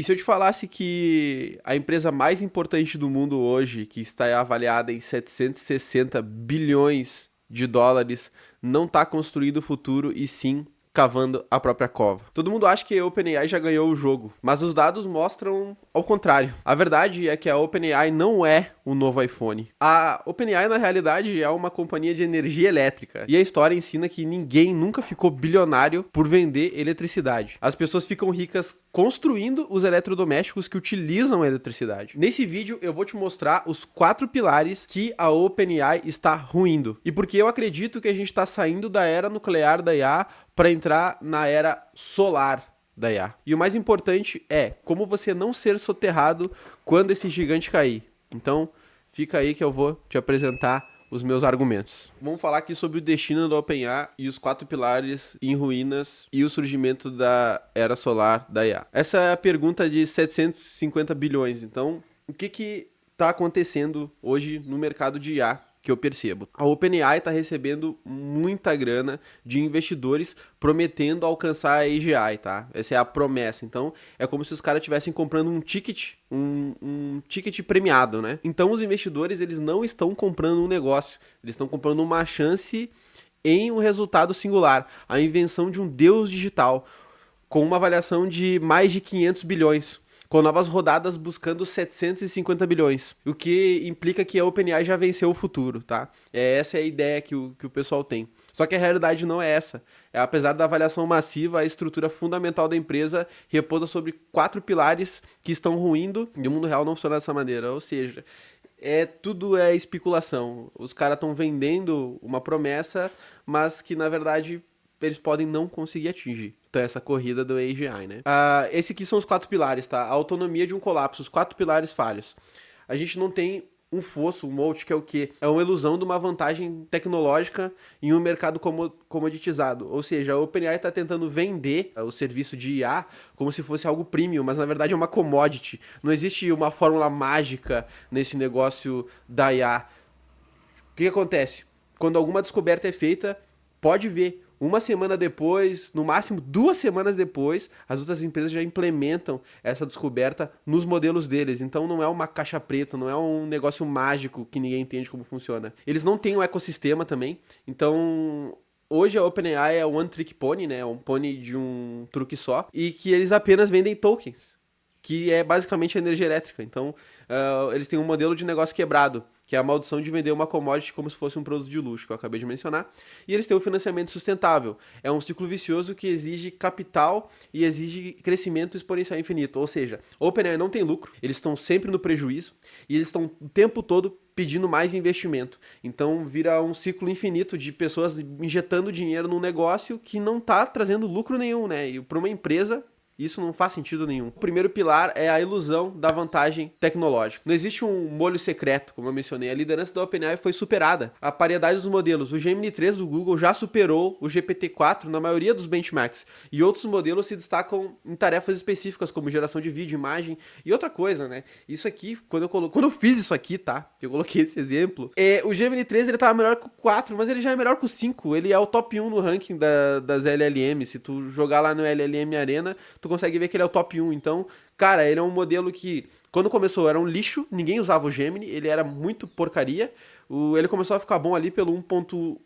E se eu te falasse que a empresa mais importante do mundo hoje, que está avaliada em 760 bilhões de dólares, não está construindo o futuro e sim cavando a própria cova? Todo mundo acha que a OpenAI já ganhou o jogo, mas os dados mostram ao contrário. A verdade é que a OpenAI não é o novo iPhone. A OpenAI, na realidade, é uma companhia de energia elétrica. E a história ensina que ninguém nunca ficou bilionário por vender eletricidade. As pessoas ficam ricas construindo os eletrodomésticos que utilizam a eletricidade. Nesse vídeo eu vou te mostrar os 4 pilares que a OpenAI está ruindo. E porque eu acredito que a gente está saindo da era nuclear da IA para entrar na era solar da IA. E o mais importante é como você não ser soterrado quando esse gigante cair. Então, fica aí que eu vou te apresentar os meus argumentos. Vamos falar aqui sobre o destino da OpenAI e os 4 pilares em ruínas e o surgimento da era solar da IA. Essa é a pergunta de 750 bilhões. Então, o que está acontecendo hoje no mercado de IA? Que eu percebo. A OpenAI está recebendo muita grana de investidores prometendo alcançar a AGI, tá? Essa é a promessa. Então, é como se os caras estivessem comprando um ticket, um ticket premiado, né? Então, os investidores, eles não estão comprando um negócio, eles estão comprando uma chance em um resultado singular, a invenção de um deus digital, com uma avaliação de mais de 500 bilhões. Com novas rodadas buscando 750 bilhões, o que implica que a OpenAI já venceu o futuro, tá? Essa é a ideia que o pessoal tem. Só que a realidade não é essa. Apesar da avaliação massiva, a estrutura fundamental da empresa repousa sobre 4 pilares que estão ruindo e o mundo real não funciona dessa maneira. Ou seja, tudo é especulação. Os caras estão vendendo uma promessa, mas que na verdade eles podem não conseguir atingir. Então, essa corrida do AGI, né? Esse aqui são os 4 pilares, tá? A autonomia de um colapso, os 4 pilares falhos. A gente não tem um fosso, um moat, que é o quê? É uma ilusão de uma vantagem tecnológica em um mercado comoditizado. Ou seja, a OpenAI está tentando vender o serviço de IA como se fosse algo premium, mas na verdade é uma commodity. Não existe uma fórmula mágica nesse negócio da IA. O que acontece? Quando alguma descoberta é feita, pode ver. Uma semana depois, no máximo 2 semanas depois, as outras empresas já implementam essa descoberta nos modelos deles. Então não é uma caixa preta, não é um negócio mágico que ninguém entende como funciona. Eles não têm um ecossistema também. Então, hoje a OpenAI é one trick pony, né? É um pony de um truque só. E que eles apenas vendem tokens, que é basicamente a energia elétrica. Então, eles têm um modelo de negócio quebrado, que é a maldição de vender uma commodity como se fosse um produto de luxo, que eu acabei de mencionar. E eles têm o financiamento sustentável. É um ciclo vicioso que exige capital e exige crescimento exponencial infinito. Ou seja, a OpenAI não tem lucro, eles estão sempre no prejuízo e eles estão o tempo todo pedindo mais investimento. Então, vira um ciclo infinito de pessoas injetando dinheiro num negócio que não está trazendo lucro nenhum, né? E para uma empresa, isso não faz sentido nenhum. O primeiro pilar é a ilusão da vantagem tecnológica. Não existe um molho secreto, como eu mencionei. A liderança da OpenAI foi superada. A paridade dos modelos. O Gemini 3 do Google já superou o GPT-4 na maioria dos benchmarks. E outros modelos se destacam em tarefas específicas, como geração de vídeo, imagem e outra coisa, né? Isso aqui, quando eu fiz isso aqui, tá? Eu coloquei esse exemplo. O Gemini 3, ele tava melhor que o 4, mas ele já é melhor que o 5. Ele é o top 1 no ranking das LLM. Se tu jogar lá no LLM Arena, tu consegue ver que ele é o top 1. Então, cara, ele é um modelo que, quando começou, era um lixo, ninguém usava o Gemini, ele era muito porcaria. Ele começou a ficar bom ali pelo 1.5,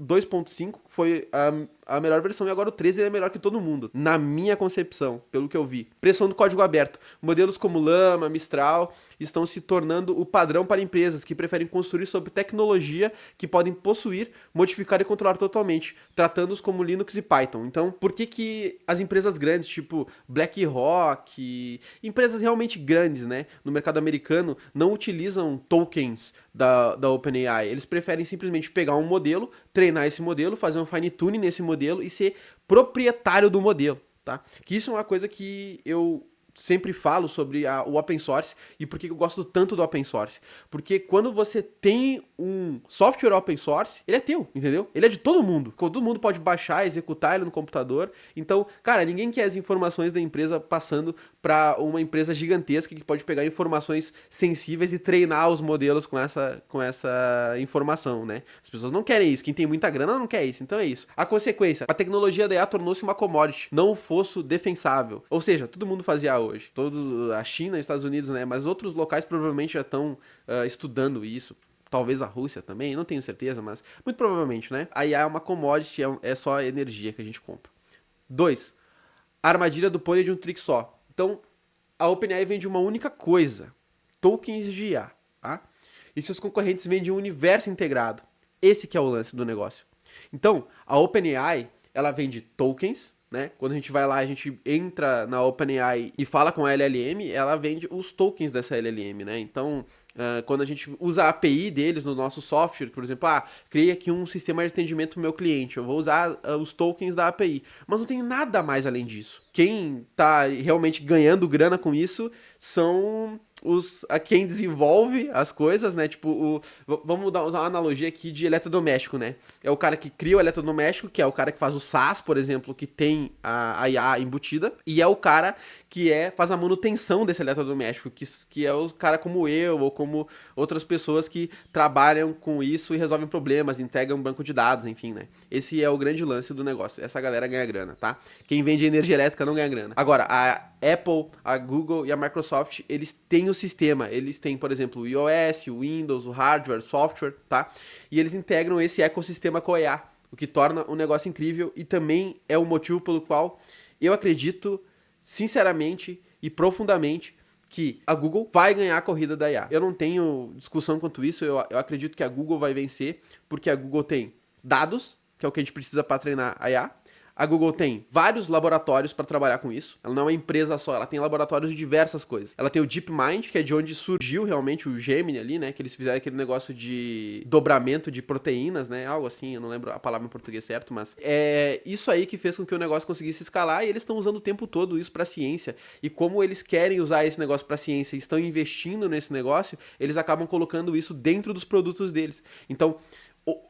2.5, foi a melhor versão, e agora o 13 é melhor que todo mundo, na minha concepção, pelo que eu vi. Pressão do código aberto. Modelos como Llama, Mistral estão se tornando o padrão para empresas que preferem construir sobre tecnologia que podem possuir, modificar e controlar totalmente, tratando-os como Linux e Python. Então, por que as empresas grandes, tipo BlackRock, empresas realmente grandes, né, no mercado americano, não utilizam tokens da OpenAI? Eles preferem simplesmente pegar um modelo, treinar esse modelo, fazer um fine-tuning nesse modelo e ser proprietário do modelo, tá? Que isso é uma coisa que eu sempre falo sobre o open source e por que eu gosto tanto do open source. Porque quando você tem um software open source, ele é teu, entendeu? Ele é de todo mundo. Todo mundo pode baixar, executar ele no computador. Então, cara, ninguém quer as informações da empresa passando para uma empresa gigantesca que pode pegar informações sensíveis e treinar os modelos com essa informação, né? As pessoas não querem isso. Quem tem muita grana não quer isso. Então é isso. A consequência, a tecnologia da IA tornou-se uma commodity, não um fosso defensável. Ou seja, todo mundo fazia hoje. A China, Estados Unidos, né? Mas outros locais provavelmente já estão estudando isso. Talvez a Rússia também, não tenho certeza, mas muito provavelmente, né? A IA é uma commodity, é só a energia que a gente compra. 2. A armadilha do pônei de um trick só. Então, a OpenAI vende uma única coisa. Tokens de IA, tá? E seus concorrentes vendem um universo integrado. Esse que é o lance do negócio. Então, a OpenAI, ela vende tokens, né? Quando a gente vai lá, a gente entra na OpenAI e fala com a LLM, ela vende os tokens dessa LLM, né? Então, quando a gente usa a API deles no nosso software, por exemplo, criei aqui um sistema de atendimento pro meu cliente, eu vou usar os tokens da API, mas não tem nada mais além disso. Quem tá realmente ganhando grana com isso são quem desenvolve as coisas, né? Tipo, vamos usar uma analogia aqui de eletrodoméstico, né? É o cara que cria o eletrodoméstico, que é o cara que faz o SaaS, por exemplo, que tem a IA embutida, e é o cara que faz a manutenção desse eletrodoméstico, que é o cara como eu, ou como outras pessoas que trabalham com isso e resolvem problemas, integram um banco de dados, enfim, né? Esse é o grande lance do negócio. Essa galera ganha grana, tá? Quem vende energia elétrica não ganha grana. Agora, a Apple, a Google e a Microsoft, eles têm o sistema. Eles têm, por exemplo, o iOS, o Windows, o hardware, o software, tá? E eles integram esse ecossistema com a IA, o que torna um negócio incrível e também é o motivo pelo qual eu acredito, sinceramente e profundamente, que a Google vai ganhar a corrida da IA. Eu não tenho discussão quanto isso, eu acredito que a Google vai vencer, porque a Google tem dados, que é o que a gente precisa para treinar a IA. A Google tem vários laboratórios para trabalhar com isso. Ela não é uma empresa só, ela tem laboratórios de diversas coisas. Ela tem o DeepMind, que é de onde surgiu realmente o Gemini ali, né? Que eles fizeram aquele negócio de dobramento de proteínas, né? Algo assim, eu não lembro a palavra em português certo, mas é isso aí que fez com que o negócio conseguisse escalar e eles estão usando o tempo todo isso para ciência. E como eles querem usar esse negócio para ciência e estão investindo nesse negócio, eles acabam colocando isso dentro dos produtos deles. Então,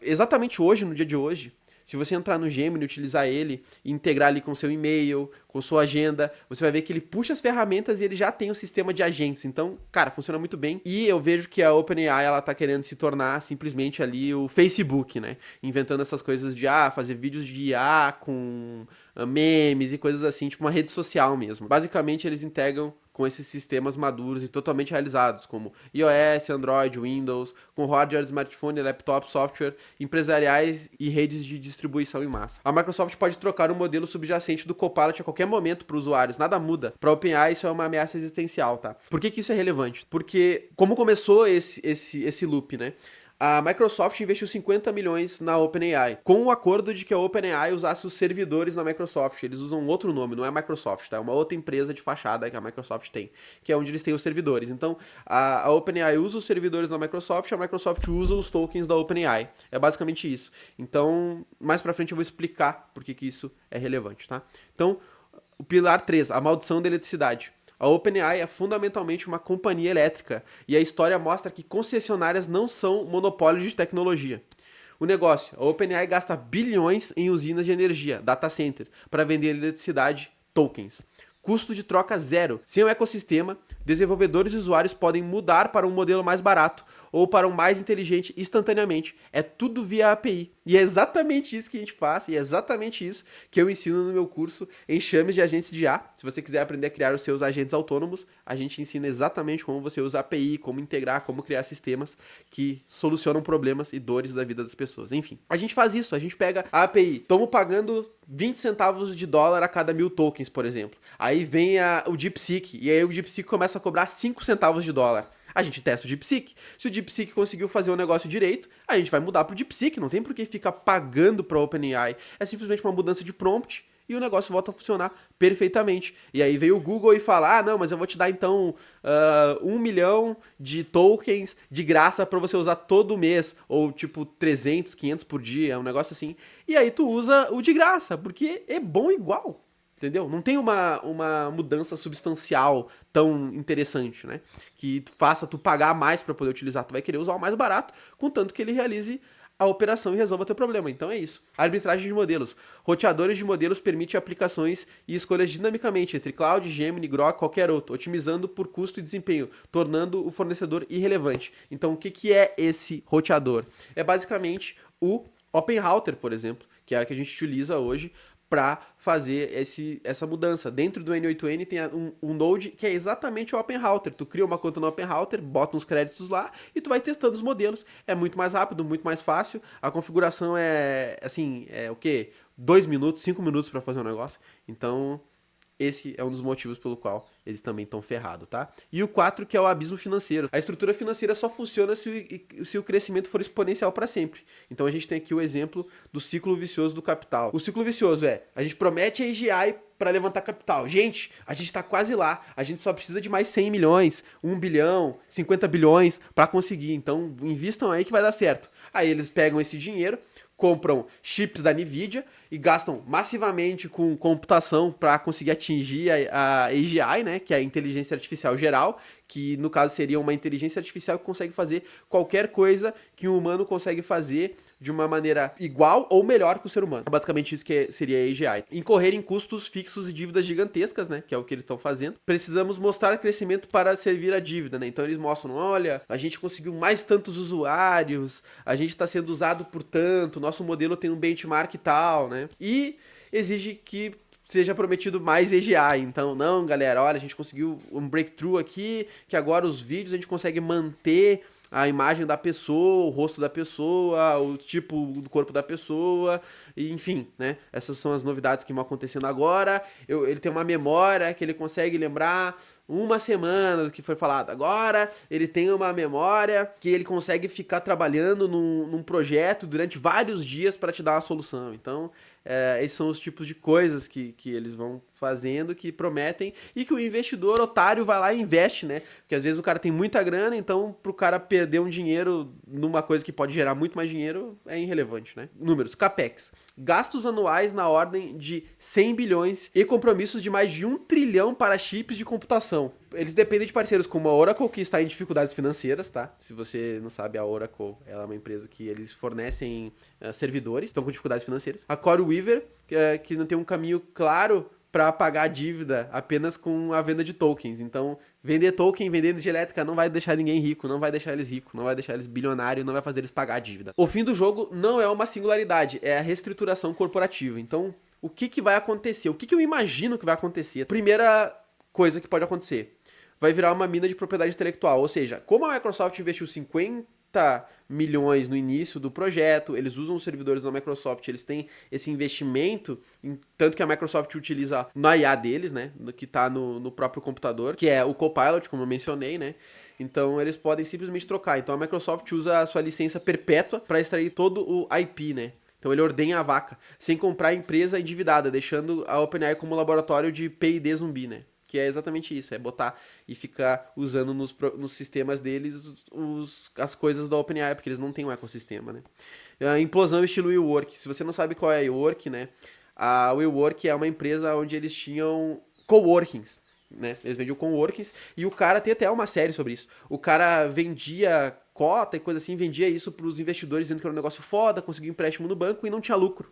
exatamente hoje, no dia de hoje, se você entrar no Gemini, utilizar ele e integrar ali com seu e-mail, com sua agenda, você vai ver que ele puxa as ferramentas e ele já tem um sistema de agentes. Então, cara, funciona muito bem. E eu vejo que a OpenAI, ela tá querendo se tornar simplesmente ali o Facebook, né? Inventando essas coisas de, fazer vídeos de IA com memes e coisas assim, tipo uma rede social mesmo. Basicamente, eles integram com esses sistemas maduros e totalmente realizados, como iOS, Android, Windows, com hardware, smartphone, laptop, software, empresariais e redes de distribuição em massa. A Microsoft pode trocar o modelo subjacente do Copilot a qualquer momento para os usuários, nada muda. Para a OpenAI isso é uma ameaça existencial, tá? Por que isso é relevante? Porque como começou esse loop, né? A Microsoft investiu 50 milhões na OpenAI, com o acordo de que a OpenAI usasse os servidores na Microsoft. Eles usam outro nome, não é Microsoft, tá? É uma outra empresa de fachada que a Microsoft tem, que é onde eles têm os servidores. Então, a OpenAI usa os servidores da Microsoft, a Microsoft usa os tokens da OpenAI. É basicamente isso. Então, mais pra frente eu vou explicar por que isso é relevante, tá? Então, o pilar 3, a maldição da eletricidade. A OpenAI é fundamentalmente uma companhia elétrica e a história mostra que concessionárias não são monopólios de tecnologia. O negócio, a OpenAI gasta bilhões em usinas de energia, data center, para vender eletricidade, tokens. Custo de troca zero. Sem o ecossistema, desenvolvedores e usuários podem mudar para um modelo mais barato ou para um mais inteligente instantaneamente. É tudo via API. E é exatamente isso que a gente faz, e é exatamente isso que eu ensino no meu curso Enxames de Agentes de IA. Se você quiser aprender a criar os seus agentes autônomos, a gente ensina exatamente como você usa API, como integrar, como criar sistemas que solucionam problemas e dores da vida das pessoas. Enfim, a gente faz isso, a gente pega a API, estamos pagando 20 centavos de dólar a cada 1000 tokens, por exemplo. Aí vem o DeepSeek, e aí o DeepSeek começa a cobrar 5 centavos de dólar. A gente testa o DeepSeek. Se o DeepSeek conseguiu fazer o negócio direito, a gente vai mudar pro DeepSeek. Não tem por que ficar pagando pra OpenAI. É simplesmente uma mudança de prompt e o negócio volta a funcionar perfeitamente. E aí veio o Google e fala, não, mas eu vou te dar então 1 milhão de tokens de graça pra você usar todo mês. Ou tipo 300, 500 por dia, um negócio assim. E aí tu usa o de graça, porque é bom igual. Entendeu? Não tem uma mudança substancial tão interessante, né? Que faça tu pagar mais para poder utilizar. Tu vai querer usar o mais barato, contanto que ele realize a operação e resolva teu problema. Então é isso. Arbitragem de modelos. Roteadores de modelos permite aplicações e escolhas dinamicamente entre Cloud, Gemini, Grok, qualquer outro, otimizando por custo e desempenho, tornando o fornecedor irrelevante. Então o que é esse roteador? É basicamente o OpenRouter, por exemplo, que é a que a gente utiliza hoje para fazer essa mudança. Dentro do N8N tem um node que é exatamente o OpenRouter. Tu cria uma conta no OpenRouter, bota uns créditos lá e tu vai testando os modelos. É muito mais rápido, muito mais fácil. A configuração é, assim, o quê? 2 minutos, 5 minutos para fazer um negócio. Então, esse é um dos motivos pelo qual eles também estão ferrados, tá? E o 4, que é o abismo financeiro. A estrutura financeira só funciona se o crescimento for exponencial para sempre. Então a gente tem aqui o exemplo do ciclo vicioso do capital. O ciclo vicioso a gente promete AGI para levantar capital. Gente, a gente tá quase lá. A gente só precisa de mais 100 milhões, 1 bilhão, 50 bilhões para conseguir. Então invistam aí que vai dar certo. Aí eles pegam esse dinheiro, compram chips da Nvidia e gastam massivamente com computação para conseguir atingir a AGI, né, que é a inteligência artificial geral, que no caso seria uma inteligência artificial que consegue fazer qualquer coisa que um humano consegue fazer de uma maneira igual ou melhor que o ser humano. É basicamente isso que seria a AGI. Incorrer em custos fixos e dívidas gigantescas, né, que é o que eles estão fazendo. Precisamos mostrar crescimento para servir a dívida, né? Então eles mostram, olha, a gente conseguiu mais tantos usuários, a gente está sendo usado por tanto, nosso modelo tem um benchmark e tal, né? E exige que seja prometido mais AGI. Então, não, galera, olha, a gente conseguiu um breakthrough aqui, que agora os vídeos a gente consegue manter a imagem da pessoa, o rosto da pessoa, o tipo do corpo da pessoa, e, enfim, né? Essas são as novidades que vão acontecendo agora. Ele tem uma memória que ele consegue lembrar uma semana do que foi falado. Agora, ele tem uma memória que ele consegue ficar trabalhando num projeto durante vários dias para te dar uma solução. Então, esses são os tipos de coisas que eles vão fazendo, que prometem, e que o investidor otário vai lá e investe, né? Porque às vezes o cara tem muita grana, então pro cara perder um dinheiro numa coisa que pode gerar muito mais dinheiro é irrelevante, né? Números, CAPEX. Gastos anuais na ordem de 100 bilhões e compromissos de mais de 1 trilhão para chips de computação. Eles dependem de parceiros como a Oracle, que está em dificuldades financeiras, tá? Se você não sabe, a Oracle ela é uma empresa que eles fornecem servidores, estão com dificuldades financeiras. A CoreWeaver, que não tem um caminho claro para pagar a dívida apenas com a venda de tokens. Então, vender token, vender energia elétrica não vai deixar ninguém rico, não vai deixar eles ricos, não vai deixar eles bilionários, não vai fazer eles pagar a dívida. O fim do jogo não é uma singularidade, é a reestruturação corporativa. Então, o que vai acontecer? O que eu imagino que vai acontecer? Primeira coisa que pode acontecer, vai virar uma mina de propriedade intelectual, ou seja, como a Microsoft investiu 50 milhões no início do projeto, eles usam os servidores da Microsoft, eles têm esse investimento, tanto que a Microsoft utiliza na IA deles, né, que está no próprio computador, que é o Copilot, como eu mencionei, né, então eles podem simplesmente trocar. Então a Microsoft usa a sua licença perpétua para extrair todo o IP, né. Então ele ordenha a vaca, sem comprar a empresa endividada, deixando a OpenAI como laboratório de P&D zumbi, né. Que é exatamente isso, é botar e ficar usando nos sistemas deles as coisas da OpenAI, porque eles não têm um ecossistema, né? A implosão estilo WeWork. Se você não sabe qual é a WeWork, né? A WeWork é uma empresa onde eles tinham coworkings, né? Eles vendiam coworkings e o cara tem até uma série sobre isso. O cara vendia cota e coisa assim, vendia isso para os investidores dizendo que era um negócio foda, conseguiu empréstimo no banco e não tinha lucro.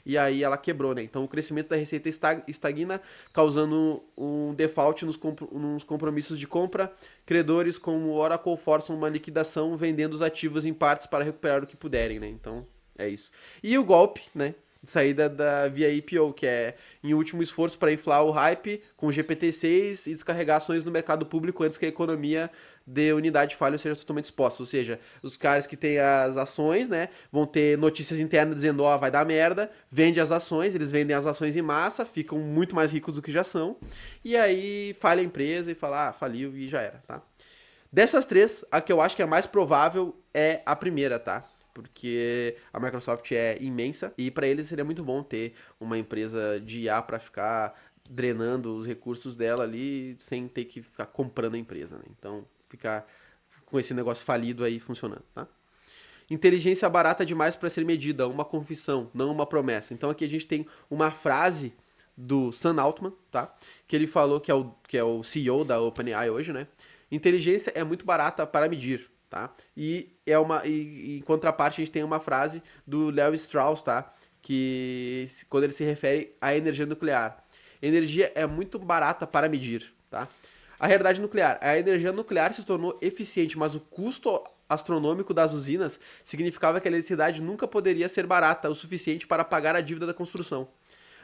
E aí ela quebrou, né? Então o crescimento da receita estagna, causando um default nos compromissos de compra. Credores como o Oracle forçam uma liquidação, vendendo os ativos em partes para recuperar o que puderem, né? Então é isso. E o golpe, né? De saída via IPO, que é em último esforço para inflar o hype com o GPT-6 e descarregar ações no mercado público antes que a economia de unidade falha ou seja totalmente exposta. Ou seja, os caras que têm as ações, né, vão ter notícias internas dizendo, vai dar merda, vende as ações, eles vendem as ações em massa, ficam muito mais ricos do que já são, e aí falha a empresa e fala, faliu e já era, tá? Dessas três, a que eu acho que é mais provável é a primeira, tá? Porque a Microsoft é imensa e para eles seria muito bom ter uma empresa de IA para ficar drenando os recursos dela ali sem ter que ficar comprando a empresa, né? Então, ficar com esse negócio falido aí funcionando, tá? Inteligência barata demais para ser medida, uma confissão, não uma promessa. Então aqui a gente tem uma frase do Sam Altman, tá? Que ele falou que é o CEO da OpenAI hoje, né? Inteligência é muito barata para medir, tá? E em contraparte a gente tem uma frase do Leo Strauss, tá? Que quando ele se refere à energia nuclear. Energia é muito barata para medir, tá? A realidade nuclear. A energia nuclear se tornou eficiente, mas o custo astronômico das usinas significava que a eletricidade nunca poderia ser barata o suficiente para pagar a dívida da construção.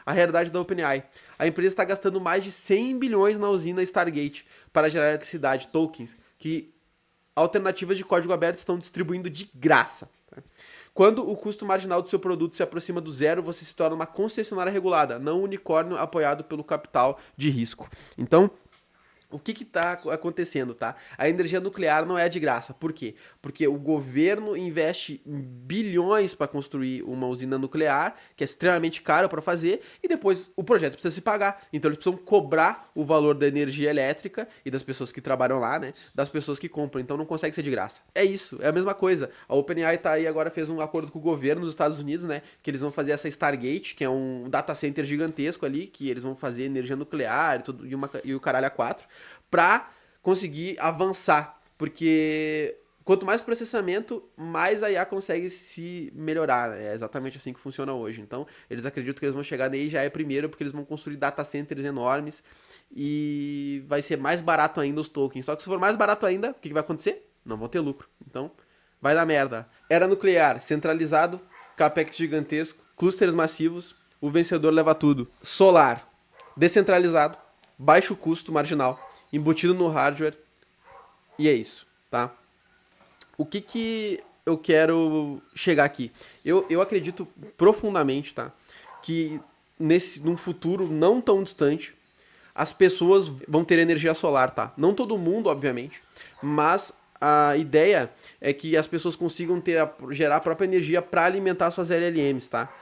A realidade da OpenAI. A empresa está gastando mais de 100 bilhões na usina Stargate para gerar eletricidade, tokens, que alternativas de código aberto estão distribuindo de graça. Quando o custo marginal do seu produto se aproxima do zero, você se torna uma concessionária regulada, não um unicórnio apoiado pelo capital de risco. Então, o que está acontecendo, tá? A energia nuclear não é de graça. Por quê? Porque o governo investe bilhões para construir uma usina nuclear, que é extremamente caro para fazer, e depois o projeto precisa se pagar. Então eles precisam cobrar o valor da energia elétrica e das pessoas que trabalham lá, né? Das pessoas que compram. Então não consegue ser de graça. É isso, é a mesma coisa. A OpenAI tá aí agora, fez um acordo com o governo dos Estados Unidos, né? Que eles vão fazer essa Stargate, que é um data center gigantesco ali, que eles vão fazer energia nuclear e, tudo, e o caralho a quatro, para conseguir avançar, porque quanto mais processamento, mais a IA consegue se melhorar, né? É exatamente assim que funciona hoje. Então, eles acreditam que eles vão chegar daí já é primeiro, porque eles vão construir data centers enormes e vai ser mais barato ainda os tokens. Só que se for mais barato ainda, o que vai acontecer? Não vão ter lucro. Então, vai dar merda. Era nuclear, centralizado, capex gigantesco, clusters massivos, o vencedor leva tudo. Solar, descentralizado, baixo custo marginal, embutido no hardware, e é isso, tá? O que eu quero chegar aqui? Eu acredito profundamente, tá? Que num futuro não tão distante, as pessoas vão ter energia solar, tá? Não todo mundo, obviamente, mas a ideia é que as pessoas consigam gerar a própria energia para alimentar suas LLMs, tá?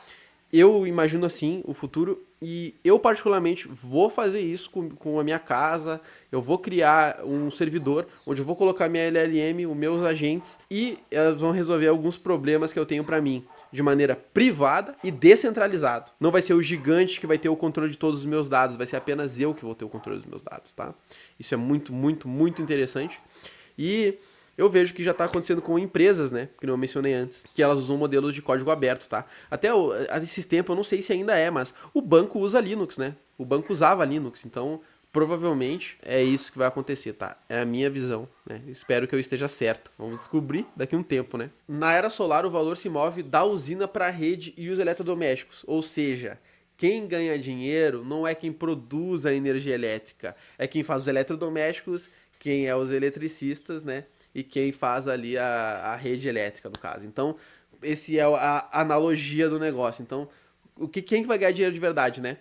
Eu imagino assim o futuro e eu particularmente vou fazer isso com a minha casa. Eu vou criar um servidor onde eu vou colocar minha LLM, os meus agentes, e elas vão resolver alguns problemas que eu tenho para mim de maneira privada e descentralizado. Não vai ser o gigante que vai ter o controle de todos os meus dados, vai ser apenas eu que vou ter o controle dos meus dados, tá? Isso é muito, muito, muito interessante. E eu vejo que já está acontecendo com empresas, né? Que não eu mencionei antes, que elas usam modelos de código aberto, tá? Até esses tempos, eu não sei se ainda é, mas o banco usa Linux, né? O banco usava Linux, então provavelmente é isso que vai acontecer, tá? É a minha visão, né? Espero que eu esteja certo. Vamos descobrir daqui a um tempo, né? Na era solar, o valor se move da usina para a rede e os eletrodomésticos, ou seja, quem ganha dinheiro não é quem produz a energia elétrica, é quem faz os eletrodomésticos, quem é os eletricistas, né? E quem faz ali a rede elétrica, no caso. Então, esse é a analogia do negócio. Então, quem vai ganhar dinheiro de verdade, né?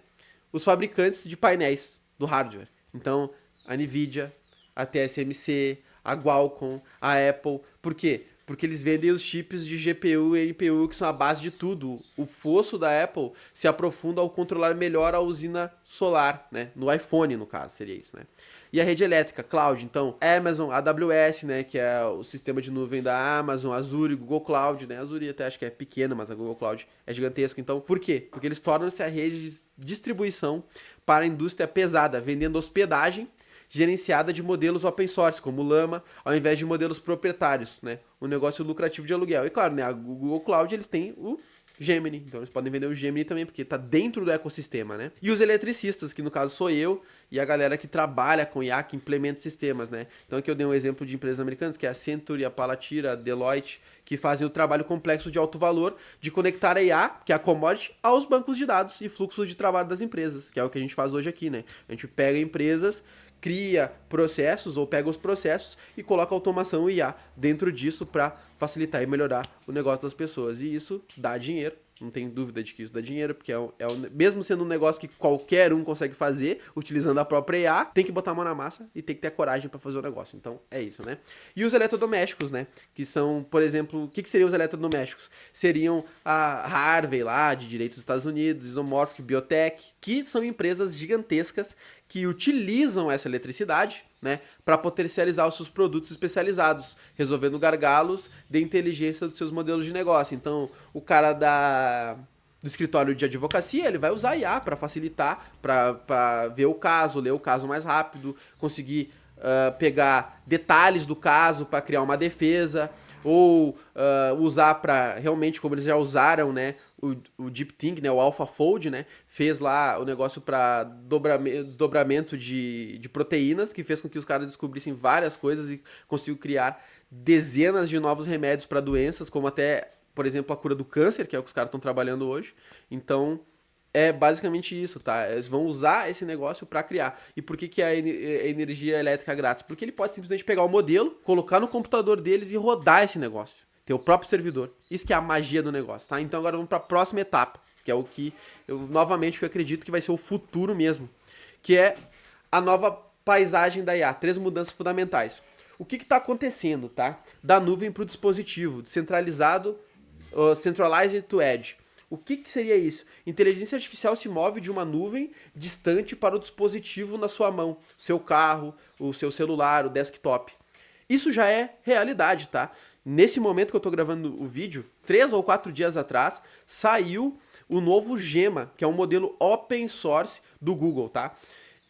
Os fabricantes de painéis do hardware. Então, a Nvidia, a TSMC, a Qualcomm, a Apple. Por quê? Porque eles vendem os chips de GPU e NPU, que são a base de tudo. O fosso da Apple se aprofunda ao controlar melhor a usina solar, né? No iPhone, no caso, seria isso, né? E a rede elétrica, cloud, então, Amazon, AWS, né, que é o sistema de nuvem da Amazon, Azure, Google Cloud, né, Azure até acho que é pequena, mas a Google Cloud é gigantesca, então, por quê? Porque eles tornam-se a rede de distribuição para a indústria pesada, vendendo hospedagem gerenciada de modelos open source, como o Llama, ao invés de modelos proprietários, né, um negócio lucrativo de aluguel. E claro, né, a Google Cloud, eles têm o Gemini, então eles podem vender o Gemini também, porque tá dentro do ecossistema, né? E os eletricistas, que no caso sou eu e a galera que trabalha com IA, que implementa sistemas, né? Então aqui eu dei um exemplo de empresas americanas, que é a Accenture, a Palantir, a Deloitte, que fazem o trabalho complexo de alto valor de conectar a IA, que é a commodity, aos bancos de dados e fluxos de trabalho das empresas, que é o que a gente faz hoje aqui, né? A gente pega empresas, cria processos ou pega os processos e coloca automação IA dentro disso para facilitar e melhorar o negócio das pessoas. E isso dá dinheiro, não tem dúvida de que isso dá dinheiro, porque mesmo sendo um negócio que qualquer um consegue fazer, utilizando a própria IA, tem que botar a mão na massa e tem que ter a coragem para fazer o negócio. Então, é isso, né? E os eletrodomésticos, né? Que são, por exemplo, o que seriam os eletrodomésticos? Seriam a Harvey lá, de direitos dos Estados Unidos, Isomorphic, Biotech, que são empresas gigantescas que utilizam essa eletricidade, né, para potencializar os seus produtos especializados, resolvendo gargalos de inteligência dos seus modelos de negócio. Então, o cara do escritório de advocacia, ele vai usar IA para facilitar, para ver o caso, ler o caso mais rápido, conseguir pegar detalhes do caso para criar uma defesa, ou usar para realmente, como eles já usaram, né, o DeepThink, né, o AlphaFold, né, fez lá o negócio para dobramento de proteínas, que fez com que os caras descobrissem várias coisas e conseguiu criar dezenas de novos remédios para doenças, como até, por exemplo, a cura do câncer, que é o que os caras estão trabalhando hoje. Então, é basicamente isso, tá? Eles vão usar esse negócio para criar. E por que a energia elétrica é grátis? Porque ele pode simplesmente pegar o modelo, colocar no computador deles e rodar esse negócio. Ter o próprio servidor. Isso que é a magia do negócio, tá? Então agora vamos para a próxima etapa, que é o que eu novamente acredito que vai ser o futuro mesmo, que é a nova paisagem da IA. 3 mudanças fundamentais. O que está acontecendo, tá? Da nuvem para o dispositivo, descentralizado, centralized to edge. O que seria isso? Inteligência artificial se move de uma nuvem distante para o dispositivo na sua mão, seu carro, o seu celular, o desktop. Isso já é realidade, tá? Nesse momento que eu tô gravando o vídeo, 3 ou 4 dias atrás, saiu o novo Gemma, que é um modelo open source do Google, tá?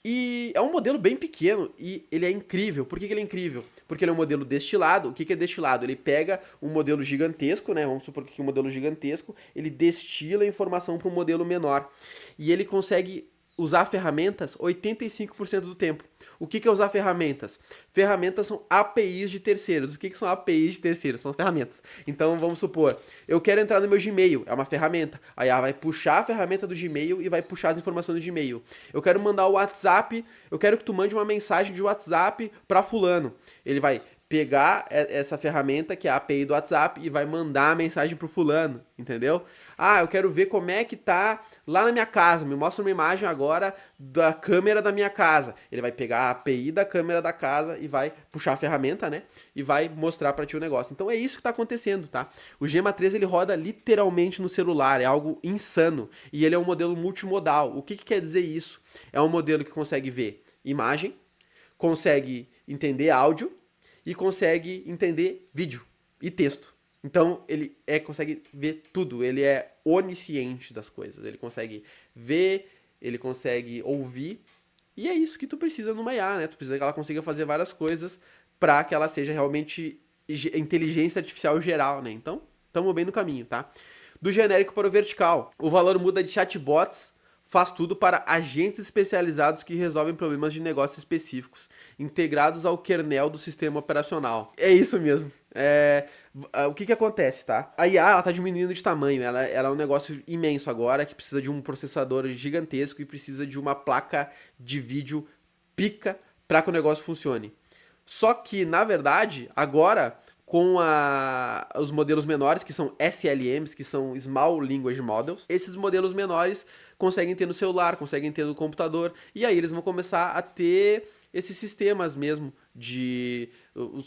E é um modelo bem pequeno e ele é incrível. Por que ele é incrível? Porque ele é um modelo destilado. O que é destilado? Ele pega um modelo gigantesco, né? Vamos supor que um modelo gigantesco, ele destila a informação para um modelo menor. E ele consegue usar ferramentas 85% do tempo. O que é usar ferramentas? Ferramentas são APIs de terceiros. O que são APIs de terceiros? São as ferramentas. Então, vamos supor, eu quero entrar no meu Gmail, é uma ferramenta. Aí ela vai puxar a ferramenta do Gmail e vai puxar as informações do Gmail. Eu quero mandar o WhatsApp, eu quero que tu mande uma mensagem de WhatsApp para fulano. Ele vai pegar essa ferramenta, que é a API do WhatsApp, e vai mandar a mensagem pro fulano, entendeu? Ah, eu quero ver como é que tá lá na minha casa, me mostra uma imagem agora da câmera da minha casa. Ele vai pegar a API da câmera da casa e vai puxar a ferramenta, né? E vai mostrar para ti o negócio. Então é isso que tá acontecendo, tá? O Gemma 3 ele roda literalmente no celular, é algo insano. E ele é um modelo multimodal. O que quer dizer isso? É um modelo que consegue ver imagem, consegue entender áudio, e consegue entender vídeo e texto. Então, ele consegue ver tudo, ele é onisciente das coisas. Ele consegue ver, ele consegue ouvir, e é isso que tu precisa numa IA, né? Tu precisa que ela consiga fazer várias coisas para que ela seja realmente inteligência artificial geral, né? Então, estamos bem no caminho, tá? Do genérico para o vertical. O valor muda de chatbots, faz tudo para agentes especializados que resolvem problemas de negócios específicos, integrados ao kernel do sistema operacional. É isso mesmo. O que acontece, tá? A IA, ela tá diminuindo de tamanho, ela é um negócio imenso agora, que precisa de um processador gigantesco e precisa de uma placa de vídeo pica para que o negócio funcione. Só que, na verdade, agora, com os modelos menores, que são SLMs, que são Small Language Models, esses modelos menores conseguem ter no celular, conseguem ter no computador, e aí eles vão começar a ter esses sistemas mesmo de...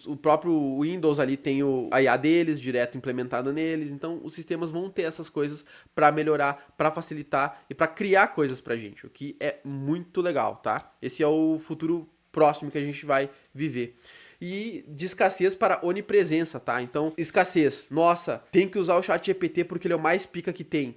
O próprio Windows ali tem a IA deles, direto implementada neles, então os sistemas vão ter essas coisas para melhorar, para facilitar e para criar coisas pra gente, o que é muito legal, tá? Esse é o futuro próximo que a gente vai viver. E de escassez para onipresença, tá? Então, escassez. Nossa, tem que usar o ChatGPT porque ele é o mais pica que tem.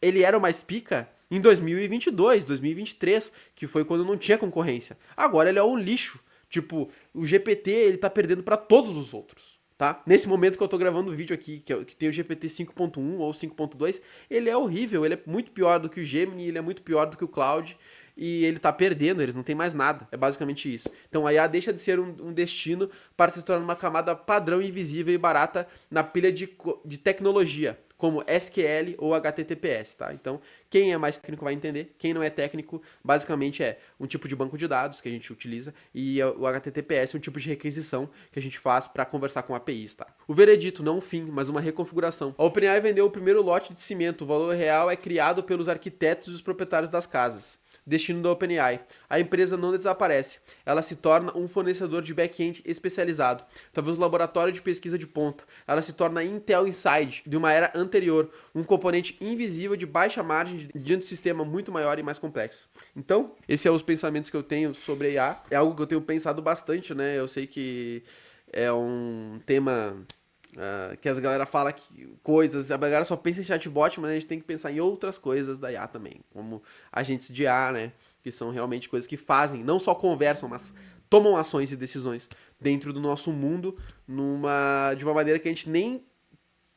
Ele era o mais pica em 2022, 2023, que foi quando não tinha concorrência. Agora ele é um lixo. Tipo, o GPT, ele tá perdendo para todos os outros, tá? Nesse momento que eu tô gravando o vídeo aqui, que tem o GPT 5.1 ou 5.2, ele é horrível, ele é muito pior do que o Gemini, ele é muito pior do que o Claude, e ele tá perdendo, eles não tem mais nada. É basicamente isso. Então a IA deixa de ser um destino para se tornar uma camada padrão, invisível e barata na pilha de tecnologia, como SQL ou HTTPS, tá? Então, quem é mais técnico vai entender, quem não é técnico, basicamente é um tipo de banco de dados que a gente utiliza, e o HTTPS é um tipo de requisição que a gente faz para conversar com APIs, tá? O veredito, não um fim, mas uma reconfiguração. A OpenAI vendeu o primeiro lote de cimento, o valor real é criado pelos arquitetos e os proprietários das casas. Destino da OpenAI. A empresa não desaparece, ela se torna um fornecedor de back-end especializado, talvez um laboratório de pesquisa de ponta. Ela se torna Intel Inside, de uma era anterior, um componente invisível de baixa margem diante de um sistema muito maior e mais complexo. Então, esses são os pensamentos que eu tenho sobre a IA. É algo que eu tenho pensado bastante, né? Eu sei que é um tema que as galera fala que coisas, a galera só pensa em chatbot, mas a gente tem que pensar em outras coisas da IA também, como agentes de IA, né, que são realmente coisas que fazem, não só conversam, mas tomam ações e decisões dentro do nosso mundo de uma maneira que a gente nem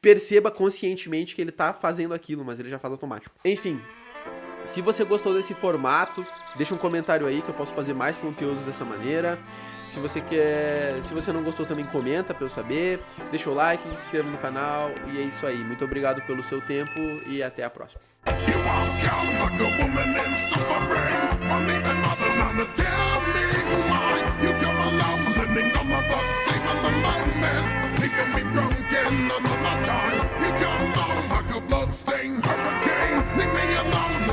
perceba conscientemente que ele tá fazendo aquilo, mas ele já faz automático. Enfim, se você gostou desse formato, deixa um comentário aí que eu posso fazer mais conteúdos dessa maneira. Se você não gostou também comenta pra eu saber, deixa o like, se inscreva no canal e é isso aí. Muito obrigado pelo seu tempo e até a próxima. Blood stain, hurricane, leave me alone.